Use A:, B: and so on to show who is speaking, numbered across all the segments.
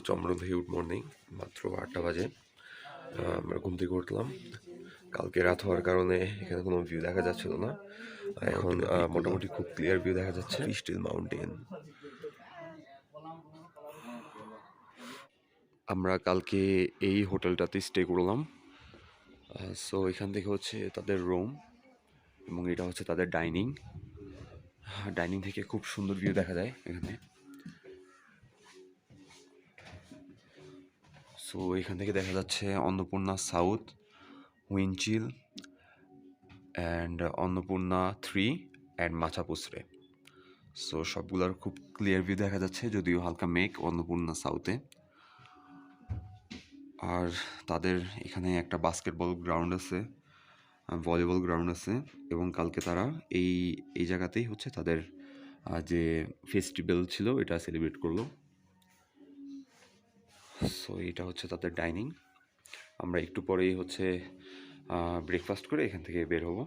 A: চমরন থেকে good morning. মাত্র 8টা বাজে। আমরা ঘুম থেকে উঠলাম। কালকে রাত হওয়ার কারণে এখানে কোনো ভিউ দেখা যাচ্ছিল না। এখন মোটামুটি খুব ক্লিয়ার ভিউ দেখা যাচ্ছে। Still mountain. আমরা কালকে এই হোটেলটাতে স্টে করলাম। সো এখান থেকে হচ্ছে তাদের রুম এবং এটা হচ্ছে তাদের ডাইনিং। ডাইনিং থেকে খুব সুন্দর ভিউ দেখা যায় এখানে। সো এখান থেকে দেখা যাচ্ছে অন্নপূর্ণা সাউথ, উইনচিল and Annapurna 3 and Machapuchare. So সবগুলোর খুব ক্লিয়ার ভিউ দেখা যাচ্ছে, যদিও হালকা মেঘ অন্নপূর্ণা সাউথে। আর তাদের এখানে একটা বাস্কেটবল গ্রাউন্ড আছে, ভলিবল গ্রাউন্ড আছে, এবং কালকে তারা এই জায়গাতেই হচ্ছে তাদের যে ফেস্টিভ্যাল ছিল এটা সেলিব্রেট করলো। সো এটা হচ্ছে তাদের ডাইনিং। আমরা একটু পরেই হচ্ছে ব্রেকফাস্ট করে এখান থেকে বের হব।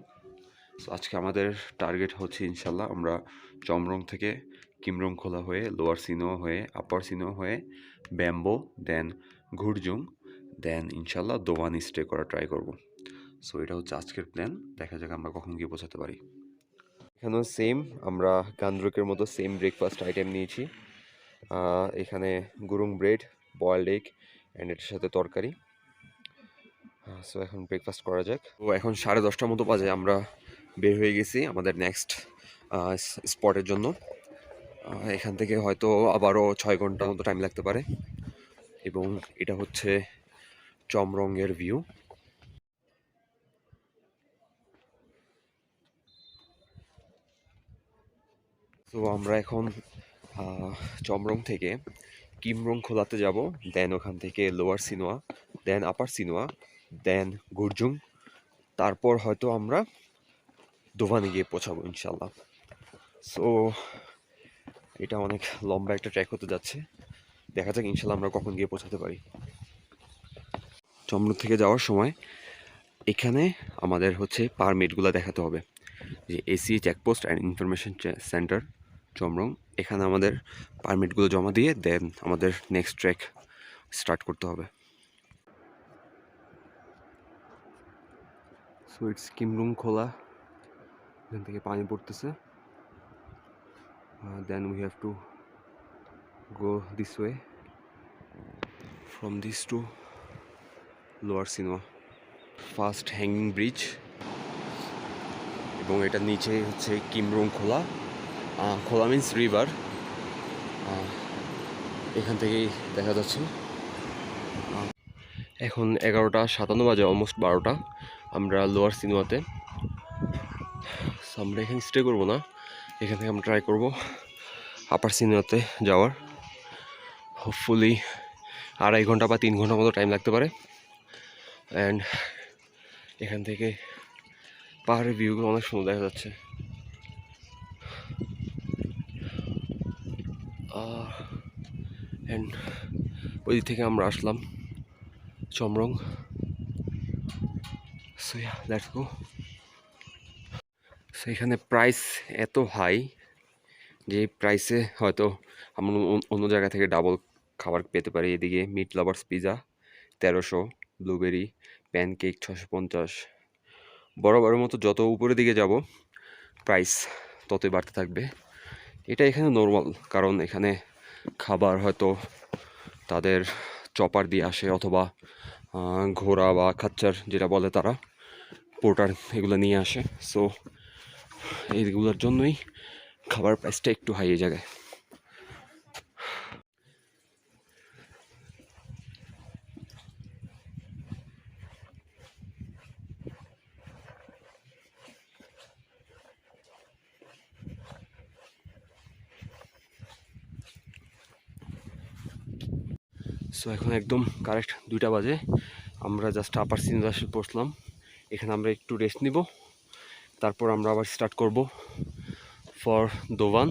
A: সো আজকে আমাদের টার্গেট হচ্ছে ইনশাল্লাহ আমরা চমরং থেকে কিমরং খোলা হয়ে লোয়ার সিনো হয়ে আপার সিনো হয়ে ব্যাম্বো, দেন ঘুরজুং, দেন ইনশাল্লাহ দোয়ানি স্টে করা ট্রাই করব। সো এটা হচ্ছে আজকের প্ল্যান। দেখা যাক আমরা কখন গিয়ে পৌঁছাতে পারি। এখানেও সেম, আমরা গান্দ্রকের মতো সেম ব্রেকফাস্ট আইটেম নিয়েছি। এখানে Gurung bread, boiled egg and এটার সাথে তরকারি। সো এখন ব্রেকফাস্ট করা যাক। তো এখন 10:30টার মতো বাজে, আমরা বের হয়ে গেছি আমাদের নেক্সট স্পটের জন্য। এখান থেকে হয়তো আবারও 6 ঘন্টা মতো টাইম লাগতে পারে। এবং এটা হচ্ছে চমরংয়ের ভিউ। তো আমরা এখন চমরং থেকে কিমরং খোলাতে যাব, দেন ওখান থেকে লোয়ার সিনোয়া, দেন আপার সিনোয়া, দেন গুরজুং, তারপর হয়তো আমরা দোভানে গিয়ে পৌঁছাবো ইনশাল্লাহ। সো এটা অনেক লম্বা একটা ট্র্যাক হতে যাচ্ছে। দেখা যাক ইনশাল্লাহ আমরা কখন গিয়ে পৌঁছাতে পারি। চমরং থেকে যাওয়ার সময় এখানে আমাদের হচ্ছে পারমিটগুলো দেখাতে হবে, যে AC checkpost and information centre Chhomrong. এখানে আমাদের পারমিটগুলো জমা দিয়ে দেন আমাদের নেক্সট ট্রেক স্টার্ট করতে হবে। সো ইটস কিমরুং খোলা, এখান থেকে পানি পড়তেছে। Then we have to go this way from this to lower Sinuwa. First hanging bridge, এবং এটার নিচে হচ্ছে কিমরুং খোলা। খোলা মিন্স রিভার। এখান থেকেই দেখা যাচ্ছে। এখন 11:57 বাজে, অলমোস্ট 12টা। আমরা লোয়ার সিনোয়াতে। আমরা এখানে স্টে করবো না, এখান থেকে আমরা ট্রাই করবো আপার সিনোয়াতে যাওয়ার। হোপফুলি 2.5 ঘন্টা বা 3 ঘন্টার মতো টাইম লাগতে পারে। অ্যান্ড এখান থেকে পাহাড়ের ভিউগুলো অনেক সুন্দর দেখা যাচ্ছে। অ্যান্ড ওই দিক থেকে আমরা আসলাম Chhomrong. So yeah, let's go. So এখানে প্রাইস এত হাই যে প্রাইসে হয়তো আমরা অন্য জায়গা থেকে ডাবল খাবার পেতে পারি। এদিকে meat lovers pizza 1300, blueberry pancake 650। বরাবরের মতো যত উপরের দিকে যাব প্রাইস ততই বাড়তে থাকবে। এটা এখানে নর্মাল, কারণ এখানে খাবার হয়তো তাদের চপার দিয়ে আসে, অথবা ঘোড়া বা খাচ্চার যেটা বলে তারা, পোর্টার, এগুলো নিয়ে আসে। সো এইগুলোর জন্যই খাবার প্রাইসটা একটু হাই এই জায়গায়। সো এখন একদম কারেক্ট 2টা বাজে। আমরা জাস্ট আপার সিনোয়া এসে পৌঁছলাম। এখানে আমরা একটু রেস্ট নিব, তারপর আমরা আবার স্টার্ট করব ফর দোভান।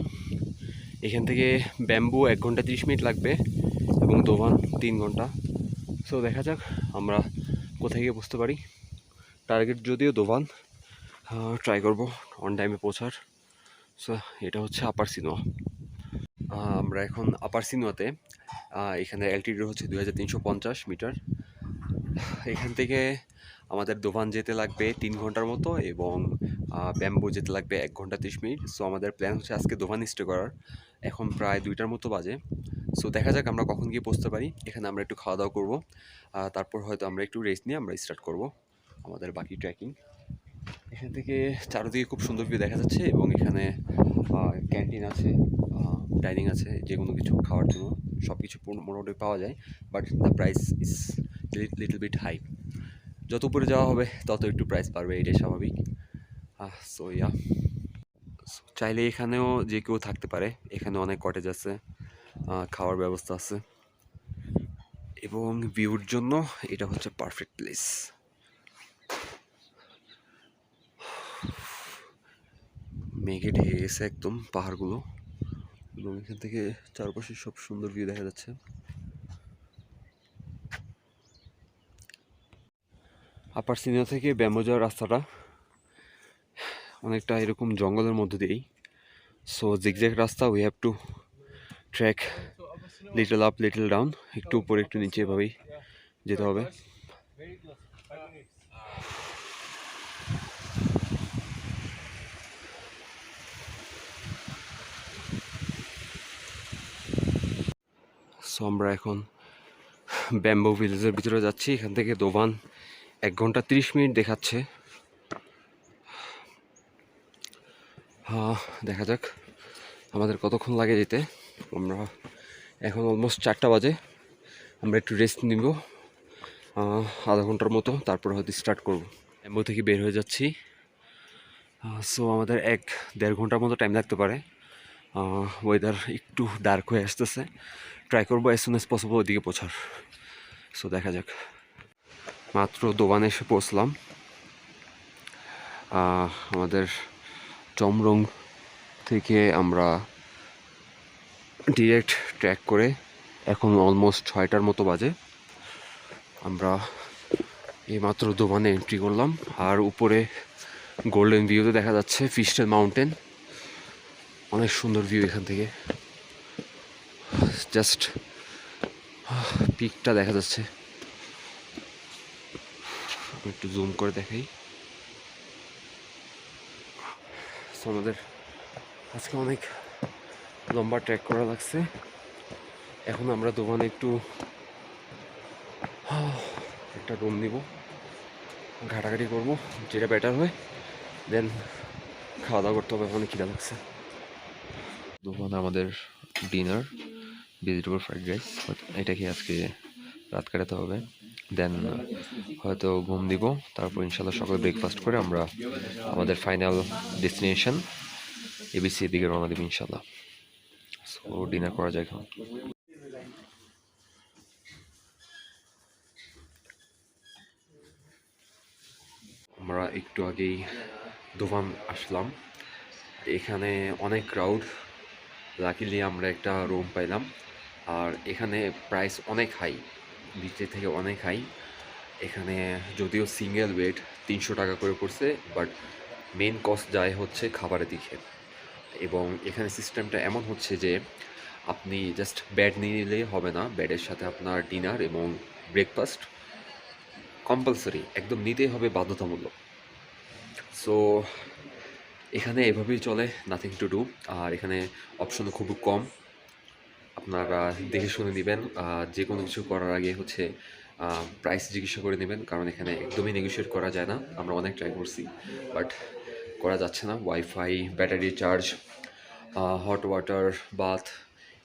A: এখান থেকে ব্যাম্বু 1 ঘন্টা 30 মিনিট লাগবে এবং দোভান 3 ঘন্টা। সো দেখা যাক আমরা কোথায় গিয়ে পৌঁছতে পারি। টার্গেট যদিও দোভান, ট্রাই করব অন টাইমে পৌঁছার। সো এটা হচ্ছে আপার সিনোয়া। আমরা এখন আপার সিনোয়াতে এখানে অ্যালটিটিউড হচ্ছে 2350 মিটার। এখান থেকে আমাদের দোভান যেতে লাগবে 3 ঘন্টার মতো এবং ব্যাম্বু যেতে লাগবে 1 ঘন্টা 30 মিনিট। সো আমাদের প্ল্যান হচ্ছে আজকে দোভান স্টে করার। এখন প্রায় 2টার মতো বাজে। সো দেখা যাক আমরা কখন গিয়ে পৌঁছতে পারি। এখানে আমরা একটু খাওয়া দাওয়া করবো, তারপর হয়তো আমরা একটু রেস্ট নিয়ে আমরা স্টার্ট করব আমাদের বাকি ট্রেকিং। এখান থেকে চারদিকে খুব সুন্দর ভিউ দেখা যাচ্ছে এবং এখানে ক্যান্টিন আছে, ডাইনিং আছে, যে কোনো কিছু খাওয়ার জন্য সব কিছু মোটামুটি পাওয়া যায়। But the price is little bit high. যত উপরে যাওয়া হবে তত একটু প্রাইস বাড়বে, এটাই স্বাভাবিক। সো ইয়া, চাইলে এখানেও যে কেউ থাকতে পারে। এখানে অনেক কটেজ আছে, খাওয়ার ব্যবস্থা আছে এবং ভিউর জন্য এটা হচ্ছে পারফেক্ট প্লেস। মেঘে ঢেকে গেছে একদম পাহাড়গুলো এবং এখান থেকে চারপাশে সব সুন্দর ভিউ দেখা যাচ্ছে। আপার সিনিয়র থেকে ব্যাম্বো যাওয়ার রাস্তাটা অনেকটা এরকম জঙ্গলের মধ্যে দিয়েই। সো জিগজ্যাগ রাস্তা, we have two track little up little down, একটু উপরে একটু নিচে এভাবেই যেতে হবে। সো আমরা এখন ব্যাম্বো ভিলেজের ভিতরে যাচ্ছি। এখান থেকে দোভান 1 ঘন্টা 30 মিনিট দেখাচ্ছে। দেখা যাক আমাদের কতক্ষণ লাগে যেতে। আমরা এখন অলমোস্ট 4টা বাজে। আমরা একটু রেস্ট নিব আধা ঘন্টার মতো, তারপর হয়তো স্টার্ট করব। ব্যাম্বো থেকে বের হয়ে যাচ্ছি। সো আমাদের 1-1.5 ঘন্টার মতো টাইম লাগতে পারে। ওয়েদার একটু ডার্ক হয়ে আসতেছে। ট্রাই করবো অ্যাজ সুন অ্যাজ পসিবল ওইদিকে পৌঁছার। সো দেখা যাক। মাত্র দোবানে এসে পৌঁছলাম। আমাদের চমরং থেকে আমরা ডিরেক্ট ট্র্যাক করে এখন অলমোস্ট 6টার মতো বাজে। আমরা এইমাত্র দোবানে এন্ট্রি করলাম। আর উপরে গোল্ডেন ভিউতে দেখা যাচ্ছে ফিস্টেল মাউন্টেন। অনেক সুন্দর ভিউ এখান থেকে, জাস্ট পিকটা দেখা যাচ্ছে। একটু জুম করে দেখাই। আমাদের আজকে অনেক লম্বা ট্রেক করা লাগছে। এখন আমরা দোকানে একটু একটা রুম নিব, ঘাটাঘাটি করবো, যেটা বেটার হয়। দেন খাওয়া দাওয়া করতে হবে, অনেক খিদা লাগছে। দোকানে আমাদের ডিনার ভেজিটেবল ফ্রাইড রাইস, এটা খেয়ে আজকে রাত কাটাতে হবে। দেন হয়তো ঘুম দিব, তারপর ইনশাল্লাহ সকালে ব্রেকফাস্ট করে আমরা আমাদের ফাইনাল ডেস্টিনেশন এবিসি এর দিকে রওনা দেব ইনশাল্লাহ। সো ডিনার করা যায় এখন। আমরা একটু আগেই দোভান আসলাম। এখানে অনেক ক্রাউড। লাকিলি আমরা একটা রুম পাইলাম। আর এখানে প্রাইস অনেক হাই, নিচে থেকে অনেক হাই। এখানে যদিও সিঙ্গেল বেড 300 টাকা করে পড়ছে, বাট মেন কস্ট যায় হচ্ছে খাবারের দিকে। এবং এখানে সিস্টেমটা এমন হচ্ছে যে আপনি জাস্ট বেড নিয়ে নিলেই হবে না, বেডের সাথে আপনার ডিনার এবং ব্রেকফাস্ট কম্পালসারি, একদম নিতেই হবে, বাধ্যতামূলক। সো এখানে এভাবেই চলে, নাথিং টু ডু। আর এখানে অপশনও খুব কম, আপনারা দেখে শুনে নেবেন। যে কোনো কিছু করার আগে হচ্ছে প্রাইস জিজ্ঞাসা করে নেবেন, কারণ এখানে একদমই নেগোশিয়েট করা যায় না। আমরা অনেক ট্রাই করছি, বাট করা যাচ্ছে না। Wifi, battery charge, hot water, bath,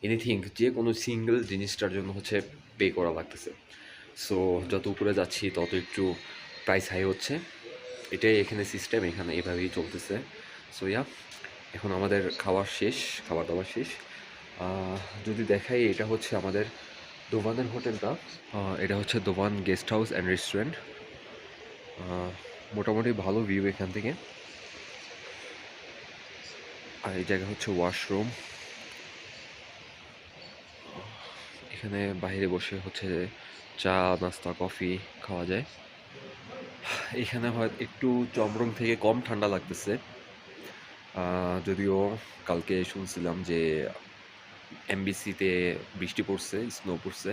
A: anything, যে কোনো সিঙ্গেল জিনিসটার জন্য হচ্ছে পে করা লাগতেছে। সো যত উপরে যাচ্ছি তত একটু প্রাইস হাই হচ্ছে। এটাই এখানে সিস্টেম, এখানে এভাবেই চলতেছে। সো ইয়া, এখন আমাদের খাওয়া শেষ, খাবার দাবার শেষ। যদি দেখাই, এটা হচ্ছে আমাদের দোভানের হোটেলটা। এটা হচ্ছে দোভান গেস্ট হাউস অ্যান্ড রেস্টুরেন্ট। মোটামুটি ভালো ভিউ এখান থেকে। আর এই জায়গা হচ্ছে ওয়াশরুম। এখানে বাইরে বসে হচ্ছে চা, নাস্তা, কফি খাওয়া যায়। এখানে হয়তো একটু চমরং থেকে কম ঠান্ডা লাগতেছে, যদিও কালকে শুনছিলাম যে এমবিসিতে বৃষ্টি পড়ছে, স্নো পড়ছে।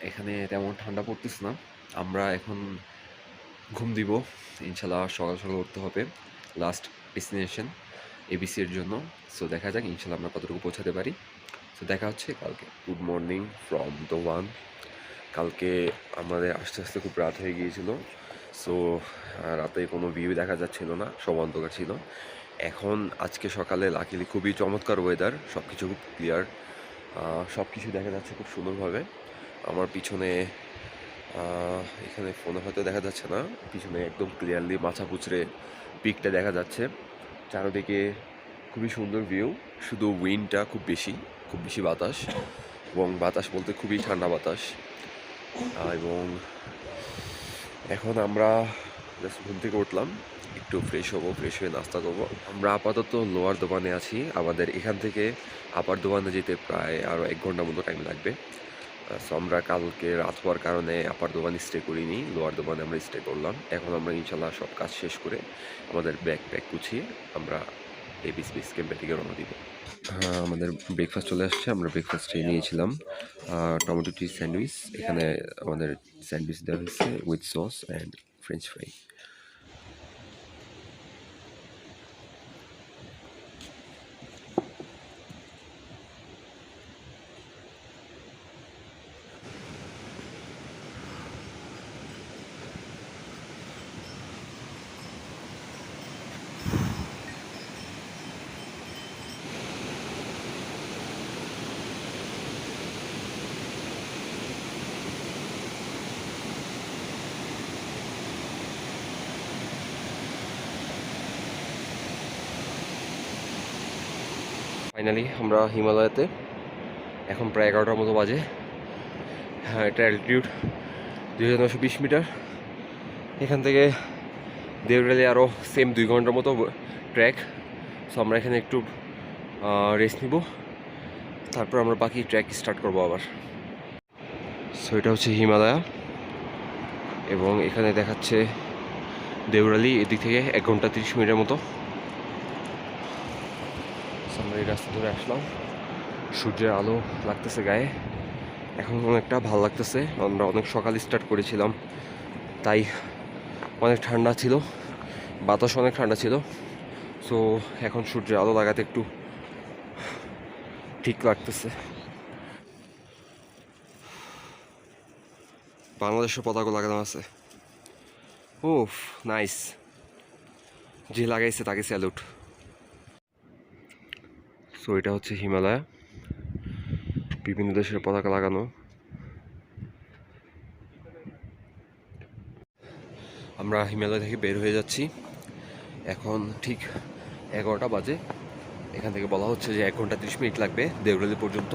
A: এখানে তেমন ঠান্ডা পড়তেছে না। আমরা এখন ঘুম দিব, ইনশাল্লাহ সকাল সকাল উঠতে হবে। লাস্ট ডেস্টিনেশন এবিসির জন্য। সো দেখা যাক ইনশাল্লাহ আমরা কতটুকু পৌঁছাতে পারি। সো দেখা হচ্ছে কালকে। Good morning from the one. কালকে আমাদের আস্তে আস্তে খুব রাত হয়ে গিয়েছিল। সো রাতে কোনো ভিউ দেখা যাচ্ছিল না, সব অন্ধকার ছিল। এখন আজকে সকালে লাকিলি খুবই চমৎকার ওয়েদার, সব কিছু খুব ক্লিয়ার, সব কিছু দেখা যাচ্ছে খুব সুন্দরভাবে। আমার পিছনে এখানে ফোনে হয়তো দেখা যাচ্ছে না, পিছনে একদম ক্লিয়ারলি মাথা পুচড়ে পিকটা দেখা যাচ্ছে। চারদিকে খুবই সুন্দর ভিউ, শুধু উইন্ডটা খুব বেশি বাতাস, এবং বাতাস বলতে খুবই ঠান্ডা বাতাস। এবং এখন আমরা জাস্ট ঘুম থেকে উঠলাম, একটু ফ্রেশ হবো, ফ্রেশ হয়ে নাস্তা করবো। আমরা আপাতত লোয়ার দোকানে আছি। আমাদের এখান থেকে আপার দোকানে যেতে প্রায় আরও 1 ঘন্টা মতো টাইম লাগবে। সো আমরা কালকে রাত হওয়ার কারণে আপার দোকানে স্টে করিনি, লোয়ার দোকানে আমরা স্টে করলাম। এখন আমরা ইনশাল্লাহ সব কাজ শেষ করে আমাদের ব্যাগ গুছিয়ে আমরা এবিসি বেস ক্যাম্পের দিকে রওনা দিব। আমাদের ব্রেকফাস্ট চলে আসছে। আমরা ব্রেকফাস্টে নিয়েছিলাম টমেটো চিজ স্যান্ডউইচ। এখানে আমাদের স্যান্ডউইচ দেওয়া হয়েছে with sauce and French fry. Finally আমরা হিমালয়াতে। এখন প্রায় 11টার মতো বাজে। হ্যাঁ, এটা অ্যালটিটিউড 2920 মিটার। এখান থেকে দেওরালি আরও সেম 2 ঘন্টার মতো ট্র্যাক। সো আমরা এখানে একটু রেস্ট নিব, তারপর আমরা বাকি ট্র্যাক স্টার্ট করবো আবার। সো এটা হচ্ছে হিমালয়া, এবং এখানে দেখাচ্ছে দেওরালি। এদিক থেকে 1 ঘন্টা 30 মিনিটের মতো। আমরা এই রাস্তা ধরে আসলাম, সূর্যের আলো লাগতেছে গায়ে, এখন অনেকটা ভালো লাগতেছে। আমরা অনেক সকাল স্টার্ট করেছিলাম, তাই অনেক ঠান্ডা ছিল, বাতাস অনেক ঠান্ডা ছিল। সো এখন সূর্যের আলো লাগাতে একটু ঠিক লাগতেছে। বাংলাদেশের পতাকা লাগানো আছে। ওফ, নাইস। যে লাগাইছে তাকে স্যালুট। সো এটা হচ্ছে হিমালয়া, বিভিন্ন দেশের পতাকা লাগানো। আমরা হিমালয় থেকে বের হয়ে যাচ্ছি। এখন ঠিক 11টা বাজে। এখান থেকে বলা হচ্ছে যে 1 ঘন্টা 30 মিনিট লাগবে দেওরালি পর্যন্ত।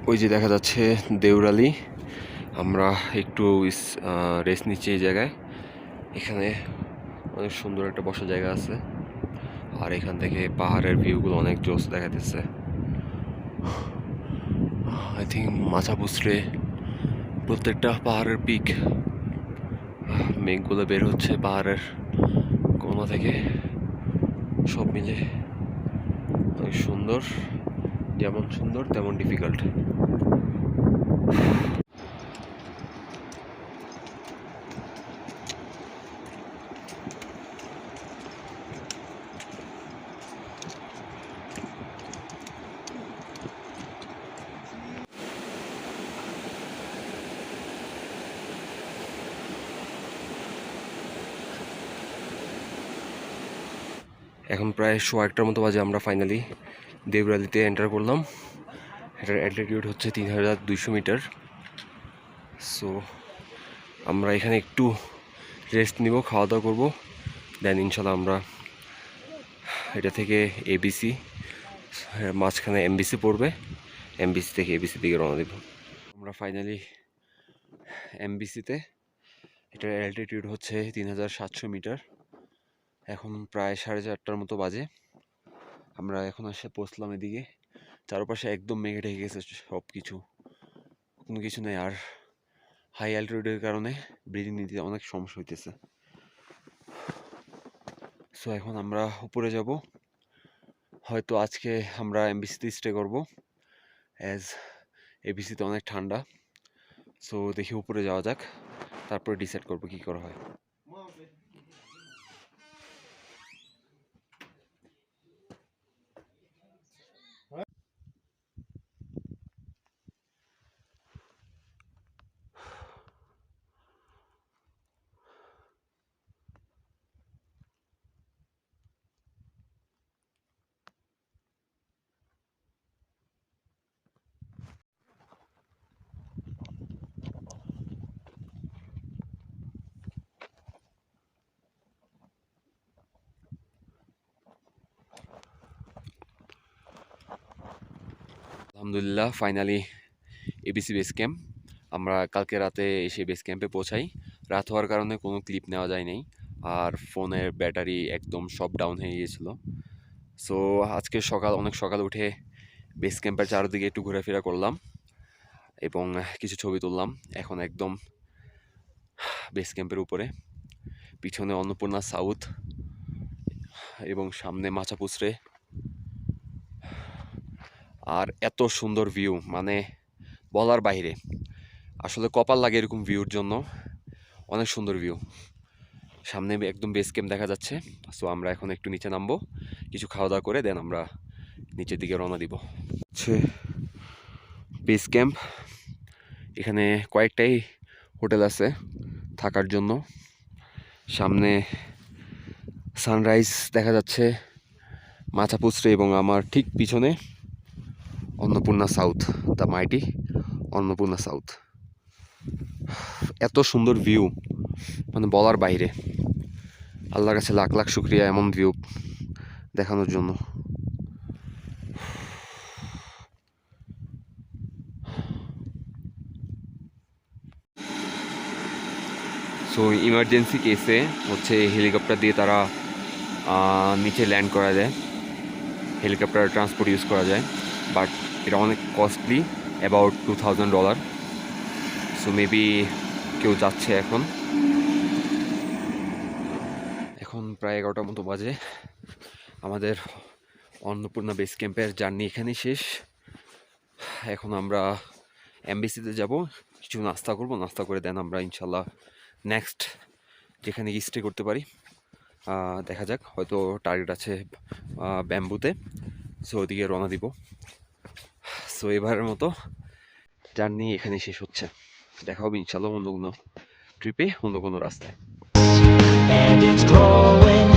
A: ওই যে দেখা যাচ্ছে দেওরালি। আমরা একটু রেস্ট নিচ্ছি এই জায়গায়। এখানে অনেক সুন্দর একটা বসার জায়গা আছে, আর এখান থেকে পাহাড়ের ভিউগুলো অনেক জোস দেখাতেছে। আই থিঙ্ক মাথা পুচড়ে প্রত্যেকটা পাহাড়ের পিক, মেঘগুলো বের হচ্ছে পাহাড়ের কোণা থেকে, সব মিলে অনেক সুন্দর। যেমন সুন্দর তেমন ডিফিকাল্ট। এখন প্রায় 1:15টার মতো বাজে। আমরা ফাইনালি দেওরালিতে এন্টার করলাম। এটার অ্যালটিটিউড হচ্ছে 3200 মিটার। সো আমরা এখানে একটু রেস্ট নিব, খাওয়া দাওয়া করবো, দেন ইনশাল্লাহ আমরা এটা থেকে এবিসি, মাঝখানে এমবিসি পড়বে, এমবিসি থেকে এবিসি দিকে রওনা দেব। আমরা ফাইনালি এমবিসিতে। এটার অ্যালটিটিউড হচ্ছে 3700 মিটার। এখন প্রায় 4:30টার মতো বাজে। আমরা এখন এসে পৌঁছলাম এদিকে। চারপাশে একদম মেঘে ঢেকে গেছে, সব কিছু, কোনো কিছু নেই। আর হাই অ্যালটিটিউডের কারণে ব্রিদিং নিতে অনেক সমস্যা হইতেছে। সো এখন আমরা উপরে যাব। হয়তো আজকে আমরা এমবিসিতে স্টে করব, অ্যাজ এবিসিতে অনেক ঠান্ডা। সো দেখি উপরে যাওয়া যাক, তারপরে ডিসাইড করবো কী করা হয়। আলহামদুলিল্লাহ, ফাইনালি এবিসি বেস ক্যাম্প। আমরা কালকে রাতে এসে বেস ক্যাম্পে পৌঁছাই। রাত হওয়ার কারণে কোনো ক্লিপ নেওয়া যায় নাই, আর ফোনের ব্যাটারি একদম সব ডাউন হয়ে গিয়েছিল। সো আজকে অনেক সকাল উঠে বেস ক্যাম্পের চারদিকে একটু ঘোরাফেরা করলাম এবং কিছু ছবি তুললাম। এখন একদম বেস ক্যাম্পের উপরে, পিছনে অন্নপূর্ণা সাউথ এবং সামনে মাচাপুসরে। আর এত সুন্দর ভিউ, মানে বলার বাইরে। আসলে কপাল লাগে এরকম ভিউর জন্য। অনেক সুন্দর ভিউ, সামনে একদম বেস ক্যাম্প দেখা যাচ্ছে। সো আমরা এখন একটু নিচে নামবো, কিছু খাওয়া দাওয়া করে দেন আমরা নিচের দিকে রওনা দিব। হচ্ছে বেস ক্যাম্প, এখানে কয়েকটাই হোটেল আছে থাকার জন্য। সামনে সানরাইজ দেখা যাচ্ছে মাচাপুসরে, এবং আমার ঠিক পিছনে Annapurna south, the mighty Annapurna south. এত সুন্দর ভিউ, মানে বলার বাইরে। আল্লাহর কাছে লাখ লাখ শুক্রিয়া এমন ভিউ দেখানোর জন্য। সো ইমার্জেন্সি কেসে হচ্ছে হেলিকপ্টার দিয়ে তারা নিচে ল্যান্ড করা যায়, হেলিকপ্টার ট্রান্সপোর্ট ইউজ করা যায়, বাট এটা অনেক কস্টলি, অ্যাবাউট $2000। সো মেবি কেউ যাচ্ছে এখন। এখন প্রায় 11টার মতো বাজে। আমাদের অন্নপূর্ণা বেস ক্যাম্পের জার্নি এখানেই শেষ। এখন আমরা এমবিসিতে যাব, কিছু নাস্তা করব, নাস্তা করে দেন আমরা ইনশাল্লাহ নেক্সট যেখানে স্টে করতে পারি দেখা যাক। হয়তো টার্গেট আছে ব্যাম্বুতে, সো ওদিকে রওনা দিব। সো এবারের মতো জার্নি এখানে শেষ হচ্ছে। দেখা হবে ইনশাল্লাহ অন্য কোনো ট্রিপে, অন্য কোনো রাস্তায়। And it's growing,